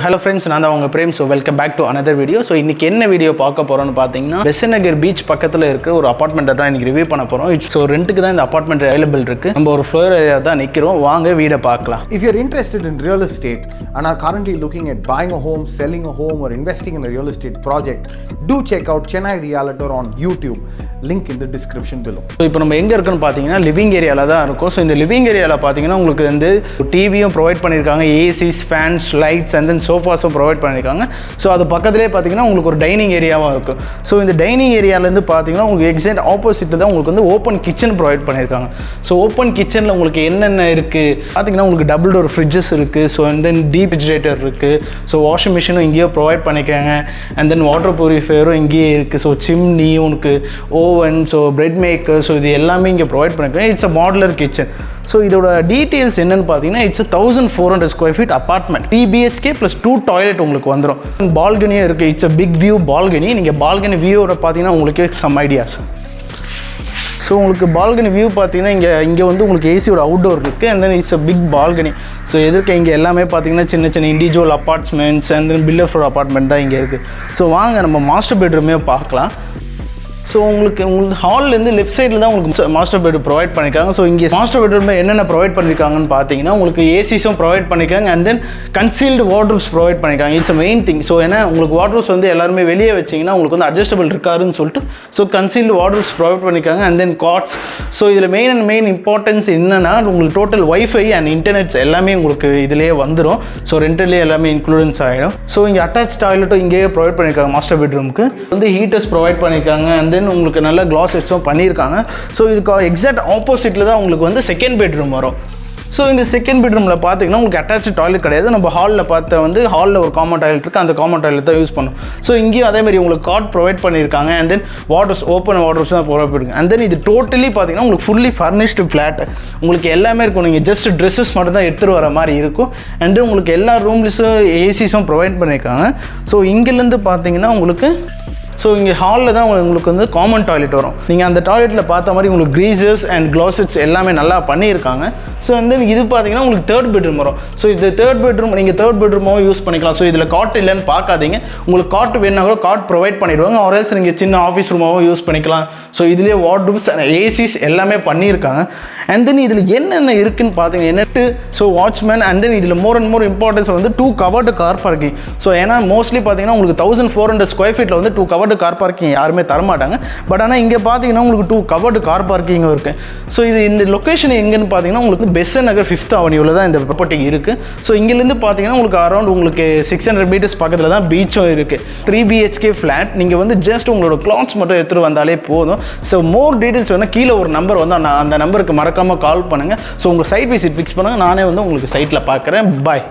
Hello friends, நான் தான் உங்க frame. So welcome back to another video. So இன்னைக்கு என்ன வீடியோ பார்க்க போறோம்னு பாத்தீங்கன்னா பெசன்ட் நகர் பீச் பக்கத்துல இருக்கிற ஒரு அபார்ட்மெண்ட்டை தான் இன்னைக்கு ரிவ்யூ பண்ண போறோம். So ரெண்டுக்கு தான் இந்த அபார்ட்மெண்ட் அவைலபிள் இருக்கு. நம்ம ஒரு ஃப்ளோர் ஏரியா தான் நிக்கிறோம். வாங்க வீடியோ பார்க்கலாம். If you're interested in real estate and are currently looking at buying a home, selling a home or investing in a real estate project, do check out Chennai Realtor on YouTube. Link in the description below. So இப்போ நம்ம எங்க இருக்கோம்னு பாத்தீங்கன்னா living ஏரியால தான் இருக்கோம். So இந்த living ஏரியால பாத்தீங்கன்னா உங்களுக்கு வந்து டிவியும் ப்ரொவைட் பண்ணிருக்காங்க, ACs, fans, lights and then சோஃபாஸும் ப்ரொவைட் பண்ணியிருக்காங்க. ஸோ அது பக்கத்துலேயே பார்த்தீங்கன்னா உங்களுக்கு ஒரு டைனிங் ஏரியாவும் இருக்குது. ஸோ இந்த டைனிங் ஏரியாவிலேருந்து பார்த்தீங்கன்னா உங்களுக்கு எக்ஸாக்ட் ஆப்போசிட்டில் தான் உங்களுக்கு வந்து ஓப்பன் கிச்சன் ப்ரொவைட் பண்ணியிருக்காங்க. ஸோ ஓப்பன் கிச்சனில் உங்களுக்கு என்னென்ன இருக்குது பார்த்தீங்கன்னா உங்களுக்கு டபுள் டோர் ஃப்ரிட்ஜஸ் இருக்குது. So and then deep refrigerator இருக்குது. ஸோ வாஷிங் மிஷினும் இங்கேயே ப்ரொவைட் பண்ணிக்காங்க. அண்ட் தென் வாட்டர் ப்யூரிஃபையரும் இங்கேயே இருக்குது. ஸோ சிம்னி உனக்கு oven, so bread maker, so இது எல்லாமே இங்கே ப்ரொவைட் பண்ணியிருக்காங்க. It's a modular kitchen. So இதோட டீட்டெயில்ஸ் என்னென்னு பார்த்தீங்கன்னா it's 1400 square feet apartment, 3 BHK + 2 toilet உங்களுக்கு வந்துடும். பால்கனியும் இருக்குது. It's a big view balcony. நீங்கள் பால்கனி வியூவோட பார்த்தீங்கன்னா உங்களுக்கு சம் ஐடியாஸ். ஸோ உங்களுக்கு பால்கனி வியூ பார்த்தீங்கன்னா இங்கே வந்து உங்களுக்கு ஏசியோட அவுட்டோர் இருக்குது. And then it's a big balcony. So எதிர்க்க இங்கே எல்லாமே பார்த்தீங்கன்னா சின்ன சின்ன individual apartments and then builder floor apartment தான் இங்கே இருக்குது. ஸோ வாங்க நம்ம மாஸ்டர் பெட்ரூமே பார்க்கலாம். ஸோ உங்களுக்கு ஹால்லேருந்து லெஃப்ட் சைடில் தான் உங்களுக்கு மாஸ்டர் பெட்ரூம் ப்ரொவைட் பண்ணியிருக்காங்க. ஸோ இங்கே மாஸ்டர் பெட்ரூமில் என்னென்ன ப்ரொவைட் பண்ணியிருக்காங்கன்னு பார்த்தீங்கன்னா உங்களுக்கு ஏசிஸும் ப்ரொவைட் பண்ணியிருக்காங்க. And then concealed wardrobes provide பண்ணியிருக்காங்க. It's main thing. ஸோ ஏன்னா உங்களுக்கு வார்ட்ரோப்ஸ் வந்து எல்லாருமே வெளியே வச்சிங்கன்னா உங்களுக்கு வந்து அட்ஜஸ்டபிள் இருக்காருன்னு சொல்லிட்டு ஸோ கன்சீல்டு வார்ட்ரோப்ஸ் ப்ரொவைட் பண்ணியிருக்காங்க. And then cots. ஸோ இதில் மெயின் இம்பார்ட்டன்ஸ் என்னென்னா உங்களுக்கு டோட்டல் வைஃபை அண்ட் இன்டர்நெட்ஸ் எல்லாமே உங்களுக்கு இதிலேயே வந்துடும். ஸோ ரெண்டர்லேயே எல்லாமே இன்க்ளூடன்ஸ் ஆகிடும். ஸோ இங்கே அட்டாச் டாய்லெட்டும் இங்கேயே ப்ரொவைட் பண்ணியிருக்காங்க. மாஸ்டர் பெட்ரூமுக்கு வந்து ஹீட்டர்ஸ் ப்ரொவைட் பண்ணியிருக்காங்க. அண்ட் தென் உங்களுக்கு நல்ல கிளாஸ் செட்ஸும் பண்ணியிருக்காங்க. ஸோ இதுக்கு எக்ஸாக்ட் ஆப்போசிட்டில் தான் உங்களுக்கு வந்து செகண்ட் பெட்ரூம் வரும். ஸோ இந்த செகண்ட் பெட்ரூமில் பார்த்தீங்கன்னா உங்களுக்கு அட்டாச் டாய்லெட் கிடையாது. நம்ம ஹாலில் பார்த்த வந்து ஹாலில் ஒரு காமன் டாய்லெட் இருக்குது. அந்த காமன் டாய்லெட் தான் யூஸ் பண்ணும். ஸோ இங்கேயும் அதேமாதிரி உங்களுக்கு காட் ப்ரொவைட் பண்ணியிருக்காங்க. And then waters, open waters தான் ப்ரொவைட் பண்ணிருக்காங்க. அண்ட் தென் இது டோட்டலி பார்த்தீங்கன்னா உங்களுக்கு ஃபுல்லி ஃபர்னிஷ்டு ஃப்ளாட். உங்களுக்கு எல்லாமே இருக்கும். நீங்கள் ஜஸ்ட் ட்ரெஸ்ஸஸ் மட்டும் தான் எடுத்துகிட்டு வர மாதிரி இருக்கும். அண்ட் தென் உங்களுக்கு எல்லா ரூம்லேஸும் ஏசிஸும் ப்ரொவைட் பண்ணியிருக்காங்க. ஸோ இங்கேருந்து பார்த்தீங்கன்னா உங்களுக்கு ஸோ இங்கே ஹாலில் தான் உங்களுக்கு வந்து காமன் டாய்லெட் வரும். நீங்கள் அந்த டாய்லெட்டில் பார்த்த மாதிரி உங்களுக்கு க்ரீசர்ஸ் அண்ட் க்ளாசெட்ஸ் எல்லாமே நல்லா பண்ணியிருக்காங்க. ஸோ வந்து இது பார்த்தீங்கன்னா உங்களுக்கு தேர்ட் பெட்ரூம் வரும். ஸோ இது தேர்ட் பெட்ரூம் நீங்கள் தேர்ட் பெட்ரூமாகவும் யூஸ் பண்ணிக்கலாம். ஸோ இதில் காட் இல்லைன்னு பார்க்காதீங்க. உங்களுக்கு காட் வேணுன்னா கூட காட் ப்ரொவைட் பண்ணிடுவாங்க. ஆர்எல்ஸ் நீங்கள் சின்ன ஆஃபீஸ் ரூமாகவும் யூஸ் பண்ணிக்கலாம். ஸோ இதுலேயே வார்ட்ரூப்ஸ் அண்ட் ஏசிஸ் எல்லாமே பண்ணியிருக்காங்க. அண்ட் தென் இதில் என்னென்ன இருக்குன்னு பார்த்தீங்கன்னா net, so watchman, and then இதில் மோர் அண்ட் மோர் இம்பார்ட்டன்ஸ் வந்து 2 கவர்டு கார் பார்க்கிங். ஸோ ஏன்னா மோஸ்ட்லி பார்த்தீங்கன்னா உங்களுக்கு 1400 ஸ்கொயர் ஃபீட்டில் வந்து 2 கவர்டு கார் பார்க்கிங் யாருமே தரமாட்டாங்க. பட் ஆனால் இங்கே பார்த்தீங்கன்னா உங்களுக்கு 2 கவர்டு கார் பார்க்கிங்கும் இருக்குது. ஸோ இது இந்த லொக்கேஷன் எங்கன்னு பார்த்தீங்கன்னா உங்களுக்கு பெசன்ட் நகர் 5th அவென்யூவில் தான் இந்த ப்ராப்பர்ட்டி இருக்குது. ஸோ இங்கேருந்து பார்த்தீங்கன்னா உங்களுக்கு அரௌண்ட் உங்களுக்கு 600 மீட்டர்ஸ் பக்கத்தில் தான் பீச்சும் இருக்குது. 3 BHK ஃப்ளாட். நீங்கள் வந்து ஜஸ்ட் உங்களோட கிளாத்ஸ் மட்டும் எடுத்துகிட்டு வந்தாலே போதும். ஸோ மோர் டீட்டெயில்ஸ் வேணால் கீழே ஒரு நம்பர் வந்து அந்த நம்பருக்கு மறக்காமல் கால் பண்ணுங்கள். ஸோ உங்கள் சைட் விசிட் ஃபிக்ஸ் பண்ணுங்கள். நானே வந்து உங்களுக்கு சைட்டில் பார்க்குறேன். பாய்.